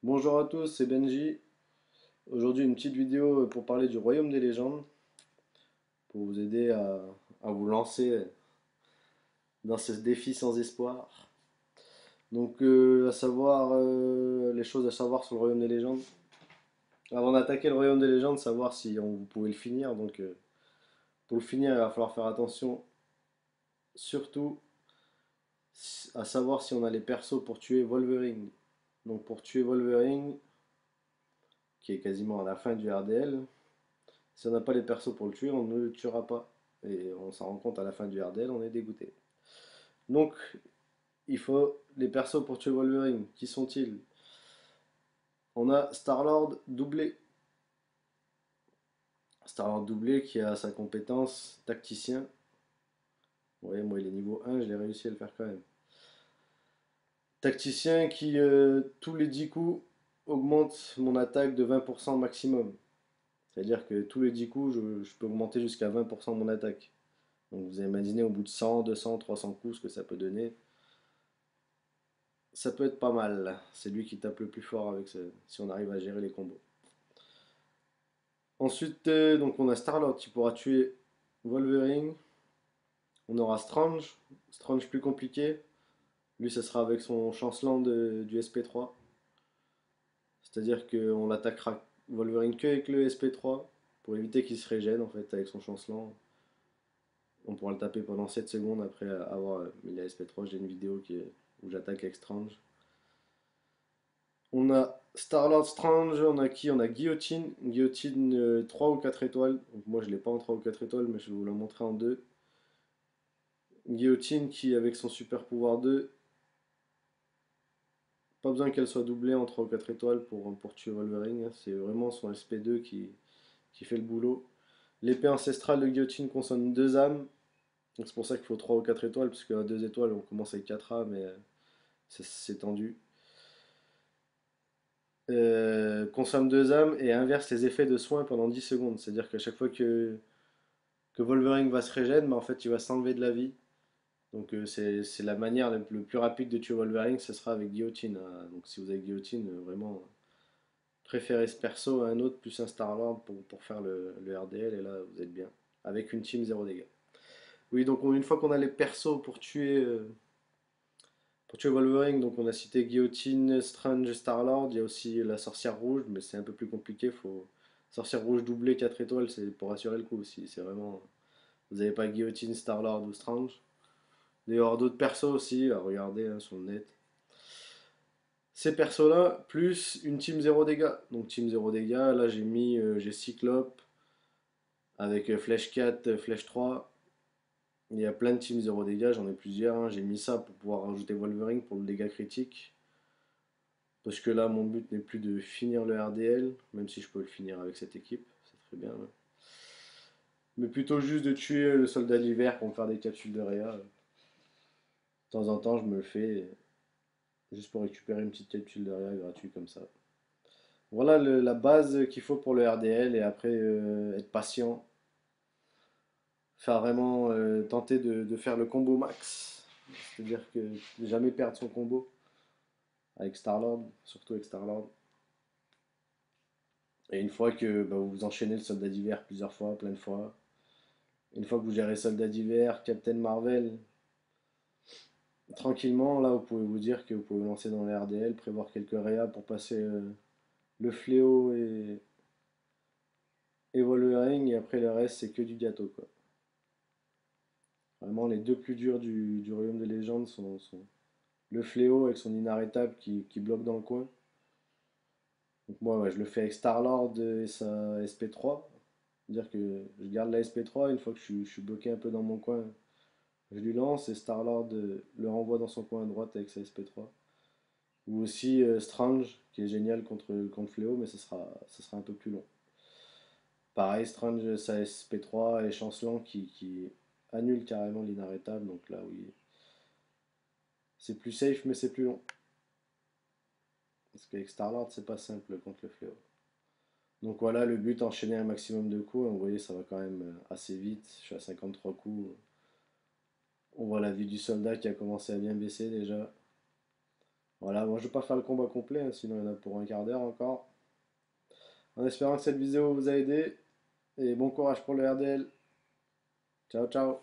Bonjour à tous, c'est Benji. Aujourd'hui, une petite vidéo pour parler du Royaume des légendes, pour vous aider à vous lancer dans ce défi sans espoir. Donc, à savoir, les choses à savoir sur le Royaume des légendes. Avant d'attaquer le Royaume des légendes, savoir si vous pouvez le finir. Donc, pour le finir, il va falloir faire attention, surtout à savoir si on a les persos pour tuer Wolverine. Donc, pour tuer Wolverine, qui est quasiment à la fin du RDL, si on n'a pas les persos pour le tuer, on ne le tuera pas. Et on s'en rend compte à la fin du RDL, on est dégoûté. Donc, il faut les persos pour tuer Wolverine. Qui sont-ils? On a Star-Lord doublé. Star-Lord doublé qui a sa compétence tacticien. Vous voyez, moi il est niveau 1, je l'ai réussi à le faire quand même. Tacticien qui, tous les 10 coups, augmente mon attaque de 20% maximum. C'est-à-dire que tous les 10 coups, je peux augmenter jusqu'à 20% mon attaque. Donc vous imaginez au bout de 100, 200, 300 coups ce que ça peut donner. Ça peut être pas mal. C'est lui qui tape le plus fort avec si on arrive à gérer les combos. Ensuite, donc on a Star-Lord qui pourra tuer Wolverine. On aura Strange. Strange plus compliqué. Lui, ça sera avec son chancelant du SP3. C'est-à-dire qu'on l'attaquera Wolverine que avec le SP3 pour éviter qu'il se régène en fait avec son chancelant. On pourra le taper pendant 7 secondes après avoir mis la SP3. J'ai une vidéo où j'attaque avec Strange. On a Star-Lord Strange, on a qui? On a Guillotine. Guillotine 3 ou 4 étoiles. Donc moi je l'ai pas en 3 ou 4 étoiles, mais je vais vous la montrer en 2. Guillotine qui, avec son super pouvoir 2, pas besoin qu'elle soit doublée en 3 ou 4 étoiles pour tuer Wolverine. C'est vraiment son SP2 qui fait le boulot. L'épée ancestrale de Guillotine consomme 2 âmes. C'est pour ça qu'il faut 3 ou 4 étoiles, parce qu'à 2 étoiles on commence avec 4 âmes et c'est tendu. Consomme 2 âmes et inverse les effets de soins pendant 10 secondes. C'est-à-dire qu'à chaque fois que Wolverine va se régénérer, mais en fait il va s'enlever de la vie. Donc c'est la manière le plus rapide de tuer Wolverine, ce sera avec Guillotine, hein. Donc si vous avez Guillotine, vraiment préférez ce perso à un autre plus un Star-Lord pour faire le RDL et là vous êtes bien. Avec une team 0 dégâts. Oui, donc une fois qu'on a les persos pour tuer Wolverine, donc on a cité Guillotine, Strange, Star-Lord, il y a aussi la sorcière rouge, mais c'est un peu plus compliqué, faut... Sorcière rouge doublée 4 étoiles, c'est pour assurer le coup aussi, c'est vraiment... Vous n'avez pas Guillotine, Star-Lord ou Strange. D'ailleurs d'autres persos aussi, à regarder hein, sur le net. Ces persos-là, plus une team 0 dégâts. Donc team 0 dégâts, là j'ai Cyclope, avec Flèche 4, Flèche 3. Il y a plein de teams 0 dégâts, j'en ai plusieurs, hein. J'ai mis ça pour pouvoir rajouter Wolverine pour le dégât critique. Parce que là, mon but n'est plus de finir le RDL, même si je peux le finir avec cette équipe, c'est très bien, hein. Mais plutôt juste de tuer le soldat d'hiver pour me faire des capsules de Réa. De temps en temps, je me le fais juste pour récupérer une petite capsule de Réa gratuite comme ça. Voilà la base qu'il faut pour le RDL et après être patient, faire vraiment tenter de faire le combo max. C'est-à-dire que jamais perdre son combo avec Star-Lord, surtout avec Star-Lord. Et une fois que vous enchaînez le soldat d'hiver plusieurs fois, plein de fois, une fois que vous gérez Soldat d'hiver, Captain Marvel, tranquillement, là vous pouvez vous dire que vous pouvez vous lancer dans les RDL, prévoir quelques réas pour passer le fléau et Wolverine, et après le reste c'est que du gâteau quoi. Vraiment les deux plus durs du Royaume des légendes sont le fléau avec son inarrêtable qui bloque dans le coin. Donc moi ouais, je le fais avec Star-Lord et sa SP3. C'est-à-dire que je garde la SP3 une fois que je suis bloqué un peu dans mon coin. Je lui lance et Star-Lord le renvoie dans son coin à droite avec sa SP3. Ou aussi Strange, qui est génial contre Fléau, mais ça sera un peu plus long. Pareil, Strange, sa SP3 et Chancelant qui annule carrément l'inarrêtable, donc là oui, c'est plus safe, mais c'est plus long. Parce qu'avec Star-Lord, c'est pas simple contre le Fléau. Donc voilà, le but, enchaîner un maximum de coups. Vous voyez, ça va quand même assez vite. Je suis à 53 coups. On voit la vie du soldat qui a commencé à bien baisser déjà. Voilà, bon, je vais pas faire le combat complet, hein, sinon il y en a pour un quart d'heure encore. En espérant que cette vidéo vous a aidé, et bon courage pour le RDL. Ciao, ciao.